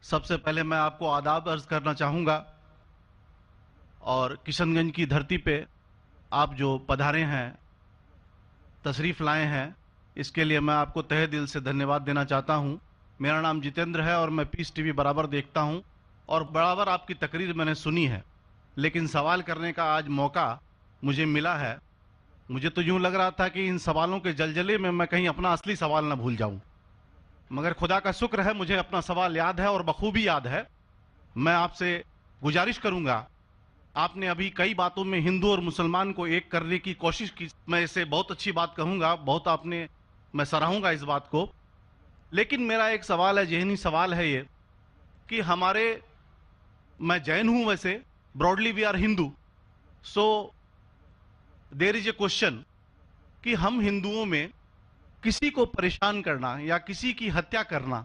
سب سے پہلے میں آپ کو آداب عرض کرنا چاہوں گا اور کشن گنج کی دھرتی پہ آپ جو پدھارے ہیں، تشریف لائے ہیں، اس کے لیے میں آپ کو تہہ دل سے دھنیہ واد دینا چاہتا ہوں۔ میرا نام جتیندر ہے اور میں پیس ٹی وی برابر دیکھتا ہوں اور برابر آپ کی تقریر میں نے سنی ہے، لیکن سوال کرنے کا آج موقع مجھے ملا ہے۔ مجھے تو یوں لگ رہا تھا کہ ان سوالوں کے جلجلے میں میں کہیں اپنا اصلی سوال نہ بھول جاؤں، مگر خدا کا شکر ہے مجھے اپنا سوال یاد ہے اور بخوبی یاد ہے۔ میں آپ سے گزارش کروں گا، آپ نے ابھی کئی باتوں میں ہندو اور مسلمان کو ایک کرنے کی کوشش کی، میں اسے بہت اچھی بات کہوں گا، بہت آپ نے، میں سراہوں گا اس بات کو۔ لیکن میرا ایک سوال ہے، ذہنی سوال ہے یہ کہ میں جین ہوں، ویسے broadly we are Hindu, so there is a question کہ ہم ہندوؤں میں کسی کو پریشان کرنا یا کسی کی ہتیا کرنا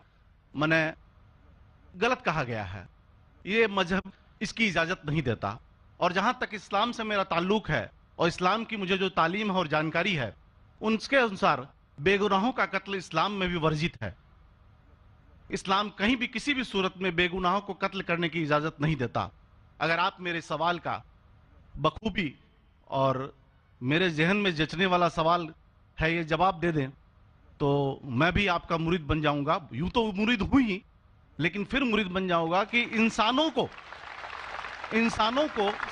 غلط کہا گیا ہے، یہ مذہب اس کی اجازت نہیں دیتا، اور جہاں تک اسلام سے میرا تعلق ہے اور اسلام کی مجھے جو تعلیم ہے اور جانکاری ہے، ان کے انسار بے گناہوں کا قتل اسلام میں بھی ورجت ہے۔ اسلام کہیں بھی کسی بھی صورت میں بے گناہوں کو قتل کرنے کی اجازت نہیں دیتا۔ اگر آپ میرے سوال کا بخوبی اور میرے ذہن میں جچنے والا سوال ہے یہ جواب دے دیں تو میں بھی آپ کا مرید بن جاؤں گا، یوں تو مرید ہوں ہی، لیکن پھر مرید بن جاؤں گا کہ انسانوں کو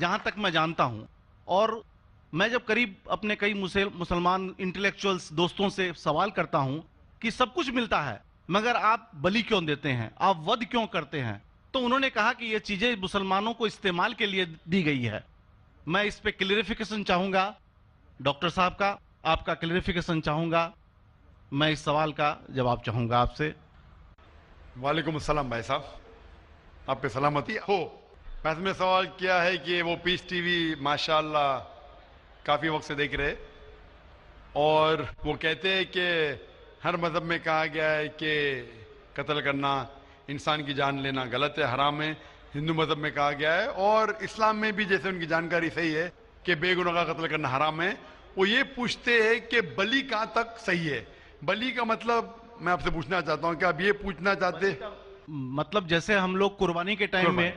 جہاں تک میں جانتا ہوں۔ اور میں جب قریب اپنے کئی مسلمان انٹلیکچوئلز دوستوں سے سوال کرتا ہوں کہ سب کچھ ملتا ہے مگر آپ بلی کیوں دیتے ہیں، آپ ود کیوں کرتے ہیں، تو انہوں نے کہا کہ یہ چیزیں مسلمانوں کو استعمال کے لیے دی گئی ہے۔ میں اس پہ کلیریفیکیشن چاہوں گا، ڈاکٹر صاحب کا، آپ کا کلیریفیکیشن چاہوں گا، میں اس سوال کا جواب چاہوں گا آپ سے۔ وعلیکم السلام بھائی صاحب، آپ پہ سلامتی ہو۔ میں نے سوال کیا ہے کہ وہ پیس ٹی وی ماشاءاللہ کافی وقت سے دیکھ رہے، اور وہ کہتے ہیں کہ ہر مذہب میں کہا گیا ہے کہ قتل کرنا، انسان کی جان لینا غلط ہے، حرام ہے۔ ہندو مذہب میں کہا گیا ہے اور اسلام میں بھی، جیسے ان کی جانکاری صحیح ہے، کہ بے گناہ کا قتل کرنا حرام ہے۔ وہ یہ پوچھتے ہیں کہ بلی کہاں تک صحیح ہے؟ بلی کا مطلب میں آپ سے پوچھنا چاہتا ہوں کہ آپ یہ پوچھنا چاہتے، مطلب جیسے ہم لوگ قربانی کے ٹائم میں،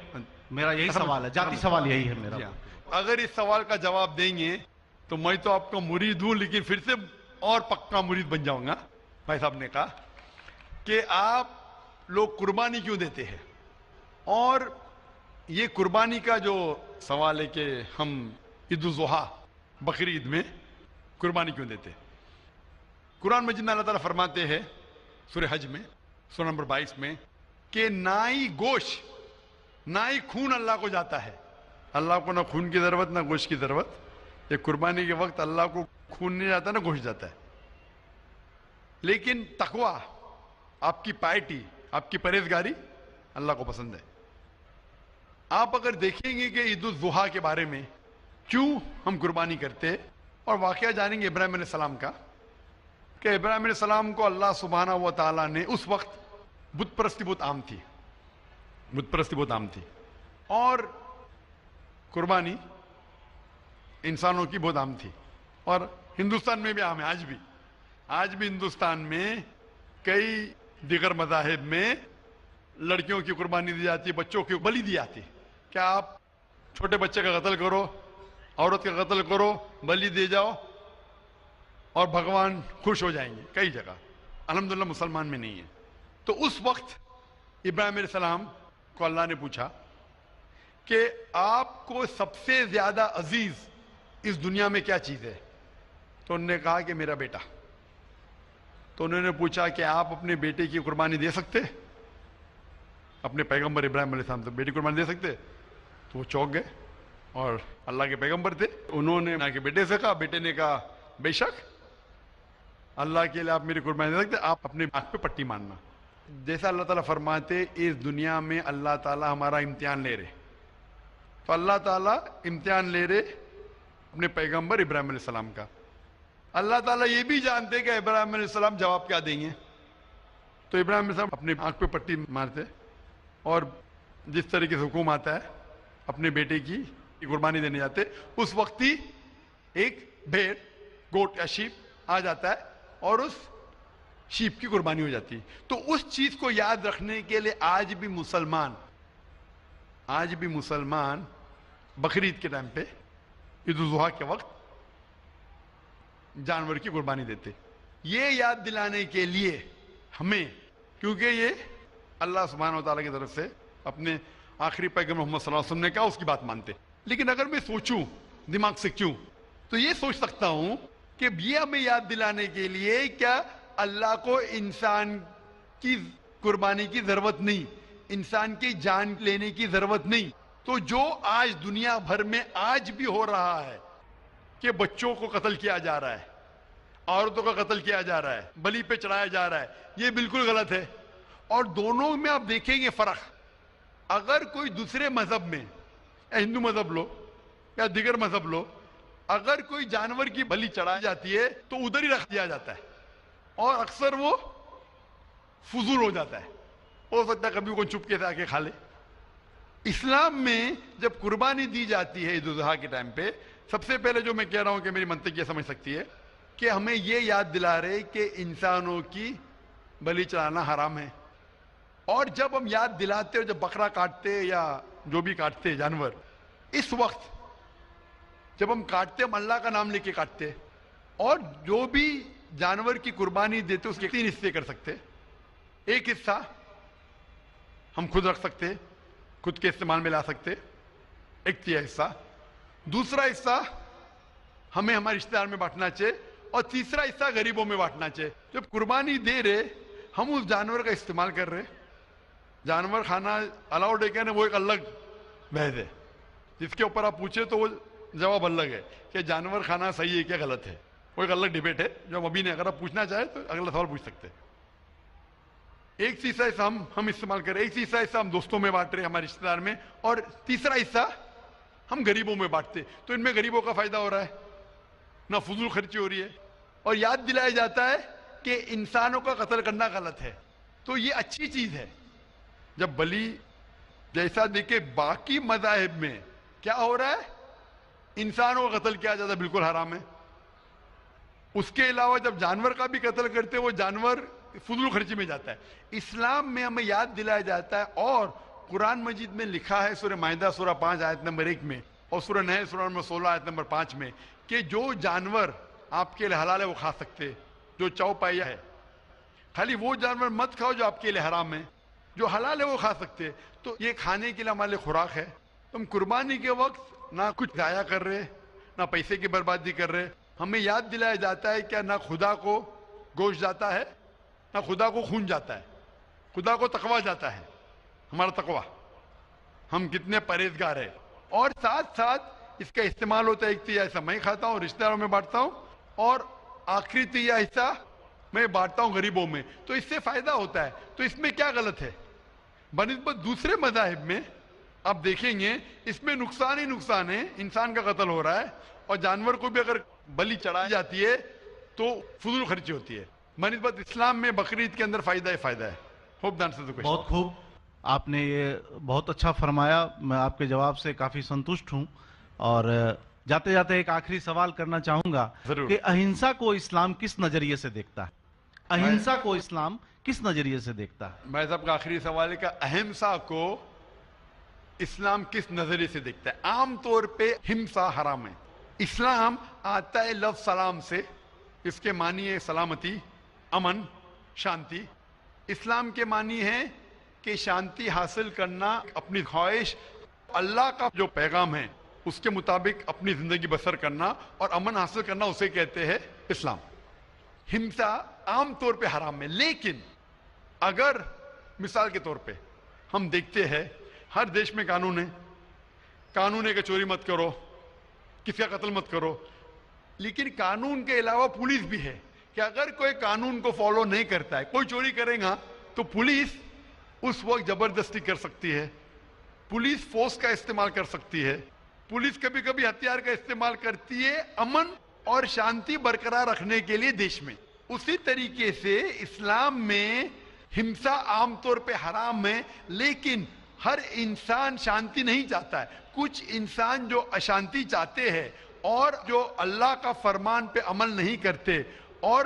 میرا یہی سوال ہے، ذاتی سوال یہی ہے میرا۔ اگر اس سوال کا جواب دیں گے تو میں تو آپ کا مرید ہوں، لیکن پھر سے اور پکا مرید بن جاؤں گا۔ بھائی صاحب نے کہا کہ آپ لوگ قربانی کیوں دیتے ہیں، اور یہ قربانی کا جو سوال ہے کہ ہم عید الاضحیٰ بقرعید میں قربانی کیوں دیتے ہیں، قرآن مجید میں اللہ تعالیٰ فرماتے ہیں سورہ حج میں سورہ نمبر 22 میں کہ نہ ہی گوشت نہ ہی خون اللہ کو جاتا ہے۔ اللہ کو نہ خون کی ضرورت نہ گوشت کی ضرورت۔ یہ قربانی کے وقت اللہ کو خون نہیں جاتا نہ گوشت جاتا ہے، لیکن تقوی، آپ کی پائٹی، آپ کی پرہیزگاری اللہ کو پسند ہے۔ آپ اگر دیکھیں گے کہ عید الاضحیٰ کے بارے میں کیوں ہم قربانی کرتے، اور واقعہ جانیں گے ابراہیم علیہ السلام کا، کہ ابراہیم علیہ السلام کو اللہ سبحانہ و تعالیٰ نے، اس وقت بت پرستی بہت عام تھی، بت پرستی بہت عام تھی، اور قربانی انسانوں کی بہت عام تھی، اور ہندوستان میں بھی عام ہے، آج بھی ہندوستان میں کئی دیگر مذاہب میں لڑکیوں کی قربانی دی جاتی ہے، بچوں کی بلی دی جاتی ہے۔ کیا آپ چھوٹے بچے کا قتل کرو، عورت کا قتل کرو، بلی دے جاؤ اور بھگوان خوش ہو جائیں گے؟ کئی جگہ، الحمدللہ مسلمان میں نہیں ہے۔ تو اس وقت ابراہیم علیہ السلام کو اللہ نے پوچھا کہ آپ کو سب سے زیادہ عزیز اس دنیا میں کیا چیز ہے؟ تو انہوں نے کہا کہ میرا بیٹا۔ تو انہوں نے پوچھا کہ آپ اپنے بیٹے کی قربانی دے سکتے؟ اپنے پیغمبر ابراہیم علیہ السلام سے بیٹی قربانی دے سکتے؟ تو وہ چونک گئے، اور اللہ کے پیغمبر تھے، انہوں نے کے بیٹے سے کہا، بیٹے نے کہا بے شک اللہ کے لیے آپ میری قربانی دے سکتے، آپ اپنے آنکھ پہ پٹی ماننا۔ جیسا اللہ تعالیٰ فرماتے اس دنیا میں اللہ تعالیٰ ہمارا امتحان لے رہے، تو اللہ تعالیٰ امتحان لے رہے اپنے پیغمبر ابراہیم علیہ السلام کا۔ اللہ تعالیٰ یہ بھی جانتے کہ ابراہیم علیہ السلام جواب کیا دیں گے، تو ابراہیم علیہ السلام اپنے آنکھ پہ پٹی مارتے، اور جس طریقے سے حکم آتا ہے اپنے بیٹے کی قربانی دینے جاتے، اس وقت ہی ایک بھیڑ، گوٹ یا شیپ آ جاتا ہے، اور اس شیپ کی قربانی ہو جاتی. تو اس چیز کو یاد رکھنے کے لیے آج بھی مسلمان بقرعید کے ٹائم پہ، عید الاضحیٰ کے وقت جانور کی قربانی دیتے. یہ یاد دلانے کے لیے ہمیں، کیونکہ یہ اللہ سبحانہ و تعالیٰ کی طرف سے اپنے آخری پیغمبر محمد صلی اللہ علیہ وسلم نے کہا، اس کی بات مانتے. لیکن اگر میں سوچوں دماغ سے کیوں، تو یہ سوچ سکتا ہوں کہ یہ ہمیں یاد دلانے کے لیے کیا اللہ کو انسان کی قربانی کی ضرورت نہیں، انسان کی جان لینے کی ضرورت نہیں. تو جو آج دنیا بھر میں آج بھی ہو رہا ہے کہ بچوں کو قتل کیا جا رہا ہے، عورتوں کا قتل کیا جا رہا ہے، بلی پہ چڑھایا جا رہا ہے، یہ بالکل غلط ہے. اور دونوں میں آپ دیکھیں گے فرق. اگر کوئی دوسرے مذہب میں، ہندو مذہب لو یا دیگر مذہب لو، اگر کوئی جانور کی بلی چڑھائی جاتی ہے تو ادھر ہی رکھ دیا جاتا ہے، اور اکثر وہ فضول ہو جاتا ہے. ہو سکتا ہے کبھی کوئی چپکے سے آ کے کھا لے. اسلام میں جب قربانی دی جاتی ہے عید الاضحیٰ کے ٹائم پہ، سب سے پہلے جو میں کہہ رہا ہوں کہ میری منطق یہ سمجھ سکتی ہے کہ ہمیں یہ یاد دلا رہے کہ انسانوں کی بلی چڑھانا حرام ہے. اور جب ہم یاد دلاتے اور جب بکرا کاٹتے یا جو بھی کاٹتے جانور، اس وقت جب ہم کاٹتے ہم اللہ کا نام لے کے کاٹتے. اور جو بھی جانور کی قربانی دیتے اس کے 3 حصے کر سکتے. ایک حصہ ہم خود رکھ سکتے، خود کے استعمال میں لا سکتے، 1/3 حصہ. دوسرا حصہ ہمیں ہمارے رشتہ دار میں بانٹنا چاہیے، اور تیسرا حصہ غریبوں میں بانٹنا چاہیے. جب قربانی دے رہے ہم اس جانور کا استعمال کر رہے. جانور کھانا الاؤڈ ہے کیا نہیں وہ ایک الگ بحث ہے، جس کے اوپر آپ پوچھے تو وہ جواب الگ ہے کہ جانور کھانا صحیح ہے کیا غلط ہے، وہ ایک الگ ڈیبیٹ ہے جو ہم ابھی نہیں. اگر آپ پوچھنا چاہیں تو اگلا سوال پوچھ سکتے. ایک تیسرا حصہ ہم استعمال کر رہے، ایک تیسرا حصہ ہم دوستوں میں بانٹ رہے ہمارے رشتہ دار میں، اور تیسرا حصہ ہم غریبوں میں بانٹتے. تو ان میں غریبوں کا فائدہ ہو رہا ہے، نہ فضول خرچی ہو رہی ہے، اور یاد دلایا جاتا ہے کہ انسانوں کا قتل کرنا غلط ہے. تو یہ اچھی چیز ہے. جب بلی جیسا دیکھے باقی مذاہب میں کیا ہو رہا ہے، انسانوں کا قتل کیا جاتا ہے، بالکل حرام ہے. اس کے علاوہ جب جانور کا بھی قتل کرتے وہ جانور فضول خرچی میں جاتا ہے. اسلام میں ہمیں یاد دلایا جاتا ہے، اور قرآن مجید میں لکھا ہے سورہ مائدہ سورہ 5 آیت نمبر 1 میں، اور سورہ نحل سورہ نمبر 16 آیت نمبر 5 میں، کہ جو جانور آپ کے لیے حلال ہے وہ کھا سکتے، جو چوپائیا ہے. خالی وہ جانور مت کھاؤ جو آپ کے لیے حرام ہے، جو حلال ہے وہ کھا سکتے. تو یہ کھانے کے لیے ہمارے لیے خوراک ہے. ہم قربانی کے وقت نہ کچھ ضائع کر رہے، نہ پیسے کی بربادی کر رہے. ہمیں یاد دلایا جاتا ہے کہ نہ خدا کو گوشت جاتا ہے، نہ خدا کو خون جاتا ہے، خدا کو تقویٰ جاتا ہے. ہمارا تقویٰ، ہم کتنے پرہیزگار ہیں. اور ساتھ ساتھ اس کا استعمال ہوتا ہے. 1/3 حصہ میں کھاتا ہوں، رشتہ داروں میں بانٹتا ہوں، اور آخری 1/3 حصہ میں بانٹتا ہوں غریبوں میں. تو اس سے فائدہ ہوتا ہے. تو اس میں کیا غلط ہے؟ بنسبت دوسرے مذاہب میں آپ دیکھیں گے اس میں نقصان ہی نقصان ہے. انسان کا قتل ہو رہا ہے، اور جانور کو بھی اگر بلی چڑھائی جاتی ہے تو فضول خرچی ہوتی ہے. بنسبت اسلام میں بقرعید کے اندر فائدہ ہی فائدہ ہے. ہوپ دان سے بہت خوب، آپ نے یہ بہت اچھا فرمایا. میں آپ کے جواب سے کافی سنتشٹ ہوں. اور جاتے جاتے ایک آخری سوال کرنا چاہوں گا کہ اہنسا کو اسلام کس نظریے سے دیکھتا ہے؟ اہنسا کو اسلام کس نظریے سے دیکھتا ہے؟ میں صاحب کا آخری سوال ہے کہ اہمسا کو اسلام کس نظریے سے دیکھتا ہے؟ عام طور پہ ہمسا حرام ہے. اسلام آتا ہے لفظ سلام سے، اس کے معنی ہے سلامتی، امن، شانتی. اسلام کے معنی ہے کہ شانتی حاصل کرنا، اپنی خواہش، اللہ کا جو پیغام ہے اس کے مطابق اپنی زندگی بسر کرنا اور امن حاصل کرنا، اسے کہتے ہیں اسلام. ہمسا عام طور پہ حرام ہے. لیکن اگر مثال کے طور پہ ہم دیکھتے ہیں ہر دیش میں قانون ہے، قانون ہے کہ چوری مت کرو، کسی کا قتل مت کرو. لیکن قانون کے علاوہ پولیس بھی ہے کہ اگر کوئی قانون کو فالو نہیں کرتا ہے، کوئی چوری کرے گا تو پولیس اس وقت زبردستی کر سکتی ہے، پولیس فورس کا استعمال کر سکتی ہے، پولیس کبھی کبھی ہتھیار کا استعمال کرتی ہے امن اور شانتی برقرار رکھنے کے لیے دیش میں. اسی طریقے سے اسلام میں ہمسا عام طور پہ حرام ہے. لیکن ہر انسان شانتی نہیں چاہتا ہے. کچھ انسان جو اشانتی چاہتے ہیں اور جو اللہ کا فرمان پہ عمل نہیں کرتے اور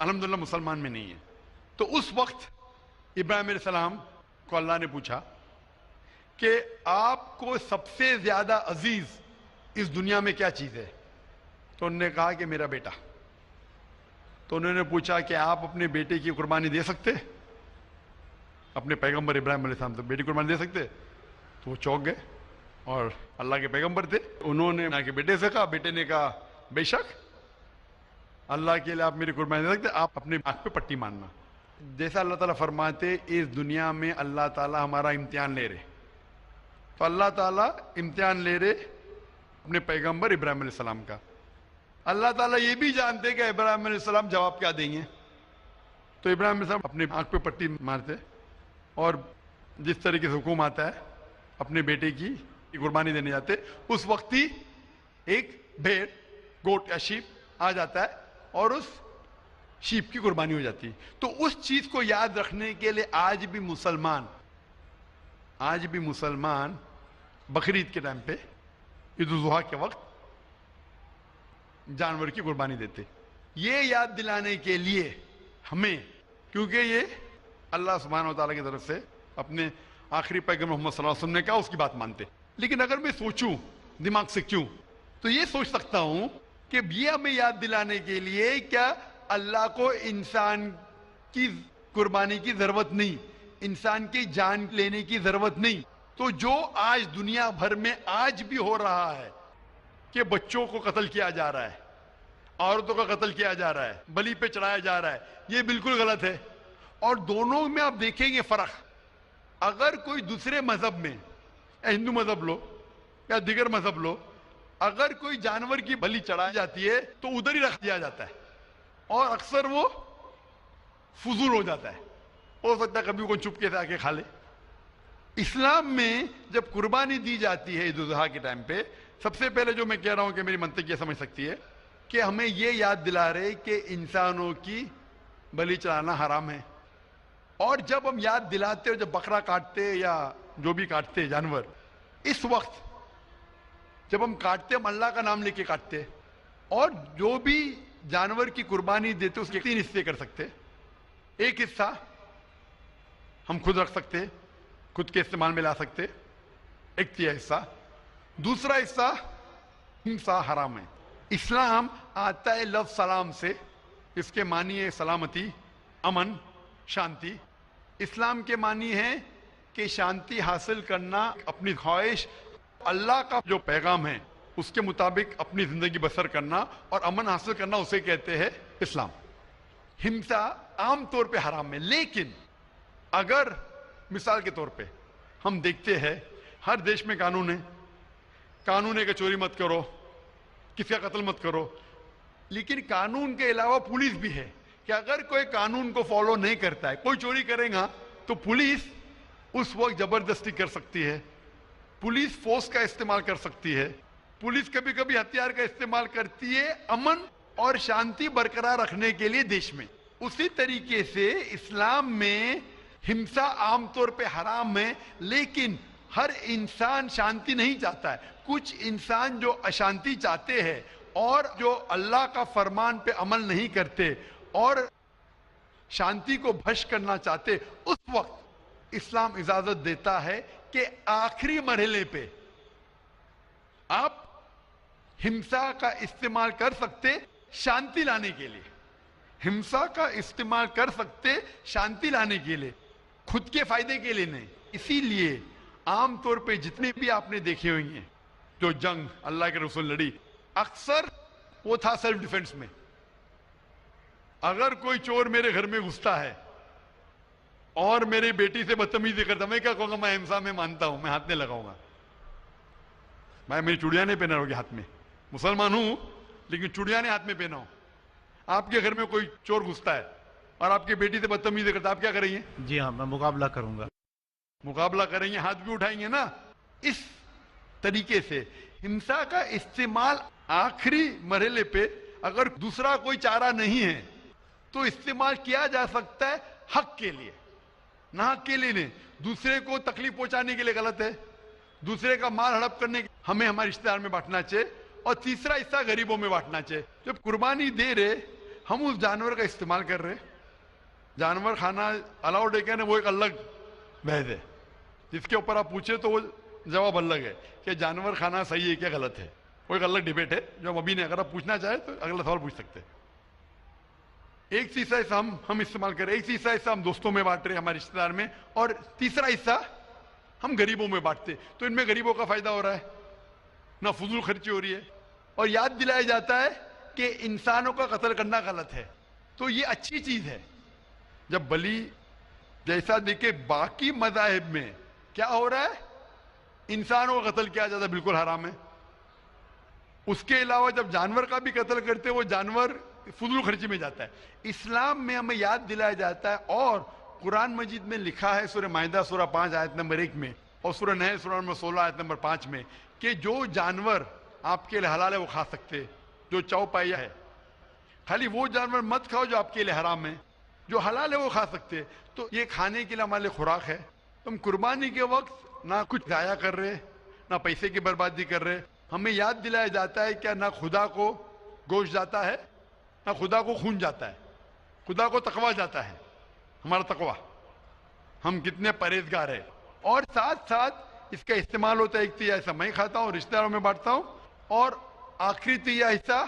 الحمدللہ مسلمان میں نہیں ہے. تو اس وقت ابراہیم علیہ السلام کو اللہ نے پوچھا کہ آپ کو سب سے زیادہ عزیز اس دنیا میں کیا چیز ہے؟ تو انہوں نے کہا کہ میرا بیٹا. تو انہوں نے پوچھا کہ آپ اپنے بیٹے کی قربانی دے سکتے؟ اپنے پیغمبر ابراہیم علیہ السلام سے بیٹی قربانی دے سکتے؟ تو وہ چونک گئے، اور اللہ کے پیغمبر تھے. انہوں نے کے بیٹے سے کہا، بیٹے نے کہا بے شک اللہ کے لیے آپ میری قربانی دے سکتے، آپ اپنے آنکھ پہ پٹی مارنا. جیسا اللہ تعالیٰ فرماتے اس دنیا میں اللہ تعالیٰ ہمارا امتحان لے رہے، تو اللہ تعالیٰ امتحان لے رہے اپنے پیغمبر ابراہیم علیہ السلام کا. اللہ تعالیٰ یہ بھی جانتے کہ ابراہیم علیہ السلام جواب کیا دیں گے. تو ابراہیم علیہ السلام اپنے آنکھ پہ پٹی مارتے، اور جس طریقے سے حکم آتا ہے اپنے بیٹے کی قربانی دینے جاتے، اس وقت ہی ایک بھیڑ، گوٹ یا شیپ آ جاتا ہے اور اس شیپ کی قربانی ہو جاتی. تو اس چیز کو یاد رکھنے کے لیے آج بھی مسلمان بقرعید کے ٹائم پہ، عید الاضحیٰ کے وقت جانور کی قربانی دیتے. یہ یاد دلانے کے لیے ہمیں، کیونکہ یہ اللہ سبحانہ و تعالیٰ کی طرف سے اپنے آخری پیغمبر محمد صلی اللہ علیہ وسلم نے کہا، اس کی بات مانتے. لیکن اگر میں سوچوں دماغ سے کیوں، تو یہ سوچ سکتا ہوں کہ یہ ہمیں یاد دلانے کے لیے کیا اللہ کو انسان کی قربانی کی ضرورت نہیں، انسان کی جان لینے کی ضرورت نہیں. تو جو آج دنیا بھر میں آج بھی ہو رہا ہے کہ بچوں کو قتل کیا جا رہا ہے، عورتوں کا قتل کیا جا رہا ہے، بلی پہ چڑھایا جا رہا ہے، یہ بالکل غلط ہے. اور دونوں میں آپ دیکھیں گے فرق. اگر کوئی دوسرے مذہب میں، ہندو مذہب لو یا دیگر مذہب لو، اگر کوئی جانور کی بلی چڑھائی جاتی ہے تو ادھر ہی رکھ دیا جاتا ہے، اور اکثر وہ فضول ہو جاتا ہے. ہو سکتا ہے کبھی کوئی چپکے سے آ کے کھا لے. اسلام میں جب قربانی دی جاتی ہے عید الاضحیٰ کے ٹائم پہ، سب سے پہلے جو میں کہہ رہا ہوں کہ میری منطق یہ سمجھ سکتی ہے کہ ہمیں یہ یاد دلا رہے کہ انسانوں کی بلی چڑھانا حرام ہے. اور جب ہم یاد دلاتے، اور جب بکرا کاٹتے یا جو بھی کاٹتے جانور، اس وقت جب ہم کاٹتے ہم اللہ کا نام لے کے کاٹتے، اور جو بھی جانور کی قربانی دیتے اس کے 3 حصے کر سکتے. ایک حصہ ہم خود رکھ سکتے، خود کے استعمال میں لا سکتے، 1/3 حصہ. دوسرا حصہ ہمسا حرام ہے. اسلام آتا ہے لفظ سلام سے، اس کے معنی ہے سلامتی، امن، شانتی. اسلام کے معنی ہے کہ شانتی حاصل کرنا، اپنی خواہش، اللہ کا جو پیغام ہے اس کے مطابق اپنی زندگی بسر کرنا اور امن حاصل کرنا، اسے کہتے ہیں اسلام. ہمسا عام طور پہ حرام ہے. لیکن اگر مثال کے طور پہ ہم دیکھتے ہیں ہر دیش میں قانون ہے کہ چوری مت کرو، کسی کا قتل مت کرو. لیکن قانون کے علاوہ پولیس بھی ہے کہ اگر کوئی قانون کو فالو نہیں کرتا ہے، کوئی چوری کرے گا تو پولیس اس وقت زبردستی کر سکتی ہے، پولیس فورس کا استعمال کر سکتی ہے، پولیس کبھی کبھی ہتھیار کا استعمال کرتی ہے امن اور شانتی برقرار رکھنے کے لیے دیش میں. اسی طریقے سے اسلام میں ہمسا عام طور پہ حرام ہے، لیکن ہر انسان شانتی نہیں چاہتا ہے. کچھ انسان جو اشانتی چاہتے ہیں اور جو اللہ کا فرمان پہ عمل نہیں کرتے اور شانتی کو بھش کرنا چاہتے، اس وقت اسلام اجازت دیتا ہے کہ آخری مرحلے پہ آپ ہمسا کا استعمال کر سکتے شانتی لانے کے لیے. ہمسا کا استعمال کر سکتے شانتی لانے کے لیے، خود کے فائدے کے لیے نہیں. اسی لیے عام طور پہ جتنے بھی آپ نے دیکھے ہوئی ہیں جو جنگ اللہ کے رسول لڑی، اکثر وہ تھا سیلف ڈیفنس میں. اگر کوئی چور میرے گھر میں گھستا ہے اور میری بیٹی سے بدتمیزی کرتا، میں کیا کہوں گا؟ میں ہمسا میں مانتا ہوں، میں ہاتھ نہیں لگاؤں گا. میں میری چوڑیاں نہیں پہنا ہوگی ہاتھ میں، مسلمان ہوں لیکن چوڑیاں نہیں ہاتھ میں پہنا ہوں. آپ کے گھر میں کوئی چور گھستا ہے اور آپ کی بیٹی سے بدتمیزی کرتا، آپ کیا کریں گے؟ جی ہاں، میں مقابلہ کروں گا. مقابلہ کریں گے، ہاتھ بھی اٹھائیں گے نا. اس طریقے سے ہمسا کا استعمال آخری مرحلے پہ اگر دوسرا کوئی چارہ نہیں ہے تو استعمال کیا جا سکتا ہے حق کے لیے، نہ حق کے لیے نہیں. دوسرے کو تکلیف پہنچانے کے لیے غلط ہے، دوسرے کا مال ہڑپ کرنے کے ہمیں ہمارے رشتہ دار میں بانٹنا چاہیے، اور تیسرا حصہ غریبوں میں بانٹنا چاہیے. جب قربانی دے رہے ہم اس جانور کا استعمال کر رہے ہیں. جانور کھانا الاؤڈ ہے کیا نہیں وہ ایک الگ بحث ہے, جس کے اوپر آپ پوچھے تو وہ جواب الگ ہے کہ جانور کھانا صحیح ہے کیا غلط ہے, وہ ایک الگ ڈیبیٹ ہے جو ہم ابھی نہیں. اگر آپ پوچھنا چاہیں تو اگلا سوال پوچھ سکتے ہیں. ایک حصہ ہم استعمال کر رہے ہیں, ایک حصہ ہم دوستوں میں بانٹ رہے ہیں, ہمارے رشتے دار میں, اور تیسرا حصہ ہم غریبوں میں بانٹتے. تو ان میں غریبوں کا فائدہ ہو رہا ہے, نہ فضول خرچی ہو رہی ہے, اور یاد دلایا جاتا ہے کہ انسانوں کا قتل کرنا غلط ہے. تو یہ اچھی چیز ہے. جب بلی جیسا دیکھے باقی مذاہب میں کیا ہو رہا ہے, انسانوں کا قتل کیا جاتا ہے بالکل حرام ہے. اس کے علاوہ جب جانور کا بھی قتل کرتے وہ جانور فضول خرچی میں جاتا ہے. اسلام میں ہمیں یاد دلایا جاتا ہے, اور قرآن مجید میں لکھا ہے سورہ مائدہ سورہ 5 آیت نمبر 1 میں, اور سورہ نحل سورہ نمبر 16 آیت نمبر 5 میں, کہ جو جانور آپ کے لیے حلال ہے وہ کھا سکتے, جو چوپائیا ہے. خالی وہ جانور مت کھاؤ جو آپ کے لیے حرام ہے, جو حلال ہے وہ کھا سکتے. تو یہ کھانے کے لیے ہمارے لیے خوراک ہے. تم قربانی کے وقت نہ کچھ ضائع کر رہے, نہ پیسے کی بربادی کر رہے. ہمیں یاد دلایا جاتا ہے کہ نہ خدا کو گوشت جاتا ہے, نہ خدا کو خون جاتا ہے, خدا کو تقویٰ جاتا ہے. ہمارا تقویٰ, ہم کتنے پرہیزگار ہیں. اور ساتھ ساتھ اس کا استعمال ہوتا ہے, ایک تیسرا حصہ میں کھاتا ہوں, رشتہ داروں میں بانٹتا ہوں, اور آخری تیسرا حصہ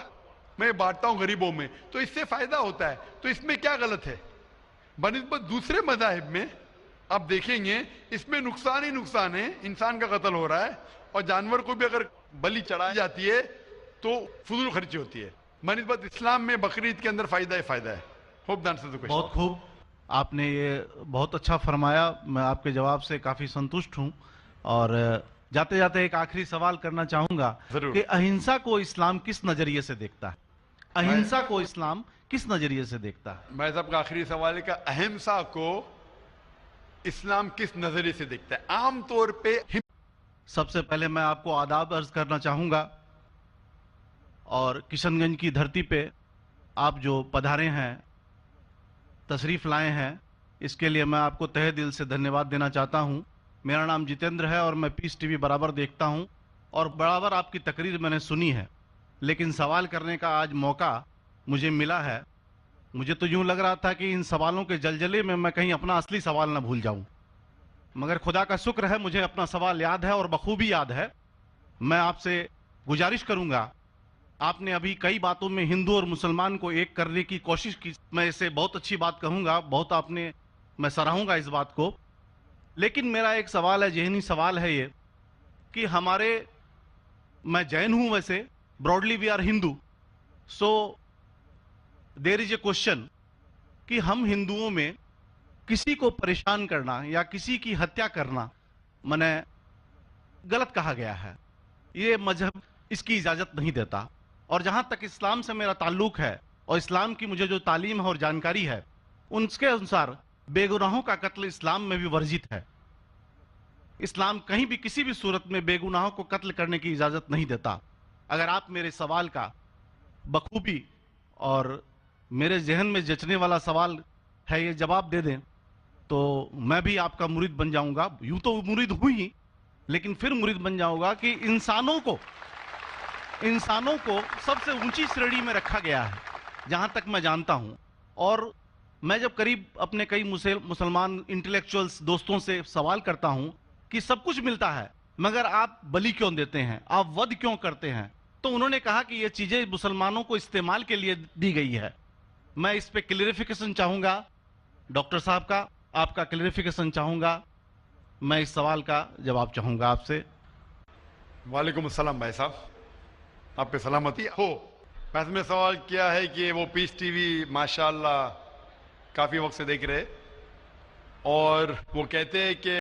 میں بانٹتا ہوں غریبوں میں. تو اس سے فائدہ ہوتا ہے. تو اس میں کیا غلط ہے؟ بنسبت دوسرے مذاہب میں آپ دیکھیں گے اس میں نقصان ہی نقصان ہے. انسان کا قتل ہو رہا ہے, اور جانور کو بھی اگر بلی چڑھائی جاتی ہے تو فضول خرچی ہوتی ہے. بنسبت اسلام میں بقرعید کے اندر فائدہ ہی فائدہ ہے. ہوپ دان سے بہت خوب, آپ نے یہ بہت اچھا فرمایا. میں آپ کے جواب سے کافی سنتشٹ ہوں. اور جاتے جاتے ایک آخری سوال کرنا چاہوں گا کہ اہنسا کو اسلام کس نظریے سے دیکھتا ہے؟ اہنسا کو اسلام کس نظریے سے دیکھتا ہے؟ میں صاحب کا آخری سوال ہے کہ اہنسا کو اسلام کس نظریے سے دیکھتا ہے؟ عام طور پہ سب سے پہلے میں آپ کو آداب عرض کرنا چاہوں گا, اور کشن گنج کی دھرتی پہ آپ جو پدھارے ہیں, تشریف لائے ہیں, اس کے لیے میں آپ کو تہہ دل سے دھنیہ واد دینا چاہتا ہوں. میرا نام جتیندر ہے اور میں پیس ٹی وی برابر دیکھتا ہوں, اور برابر آپ کی تقریر میں نے سنی ہے. لیکن سوال کرنے کا آج موقع مجھے ملا ہے. مجھے تو یوں لگ رہا تھا کہ ان سوالوں کے جلجلے میں میں کہیں اپنا اصلی سوال نہ بھول جاؤں, مگر خدا کا شکر ہے مجھے اپنا سوال یاد ہے, اور بخوبی یاد ہے. میں آپ سے گزارش کروں گا, آپ نے ابھی کئی باتوں میں ہندو اور مسلمان کو ایک کرنے کی کوشش کی. میں اسے بہت اچھی بات کہوں گا, بہت آپ نے, میں سراہوں گا اس بات کو. لیکن میرا ایک سوال ہے, ذہنی سوال ہے یہ, کہ ہمارے, میں جین ہوں ویسے, broadly we are Hindu, so there is a question کہ ہم ہندوؤں میں کسی کو پریشان کرنا یا کسی کی ہتیا کرنا منع غلط کہا گیا ہے. یہ مذہب اس کی اجازت نہیں دیتا. اور جہاں تک اسلام سے میرا تعلق ہے اور اسلام کی مجھے جو تعلیم ہے اور جانکاری ہے, ان کے انسار بے گناہوں کا قتل اسلام میں بھی ورجت ہے. اسلام کہیں بھی کسی بھی صورت میں بے گناہوں کو قتل کرنے کی اجازت نہیں دیتا. اگر آپ میرے سوال کا بخوبی اور میرے ذہن میں جچنے والا سوال ہے یہ جواب دے دیں تو میں بھی آپ کا مرید بن جاؤں گا. یوں تو مرید ہوں ہی, لیکن پھر مرید بن جاؤں گا کہ انسانوں کو سب سے اونچی شریڑی میں رکھا گیا ہے جہاں تک میں جانتا ہوں. اور میں جب قریب اپنے کئی مسلمان انٹلیکچوئلز دوستوں سے سوال کرتا ہوں کہ سب کچھ ملتا ہے مگر آپ بلی کیوں دیتے ہیں, آپ ود کیوں کرتے ہیں, تو انہوں نے کہا کہ یہ چیزیں مسلمانوں کو استعمال کے لیے دی گئی ہے. میں اس پہ کلیریفیکیشن چاہوں گا ڈاکٹر صاحب کا, آپ کا کلیریفیکیشن چاہوں گا. میں اس سوال کا جواب چاہوں گا آپ سے. وعلیکم السلام بھائی صاحب, آپ پہ سلامتی ہو. میں نے سوال کیا ہے کہ وہ پیس ٹی وی ماشاءاللہ کافی وقت سے دیکھ رہے, اور وہ کہتے ہیں کہ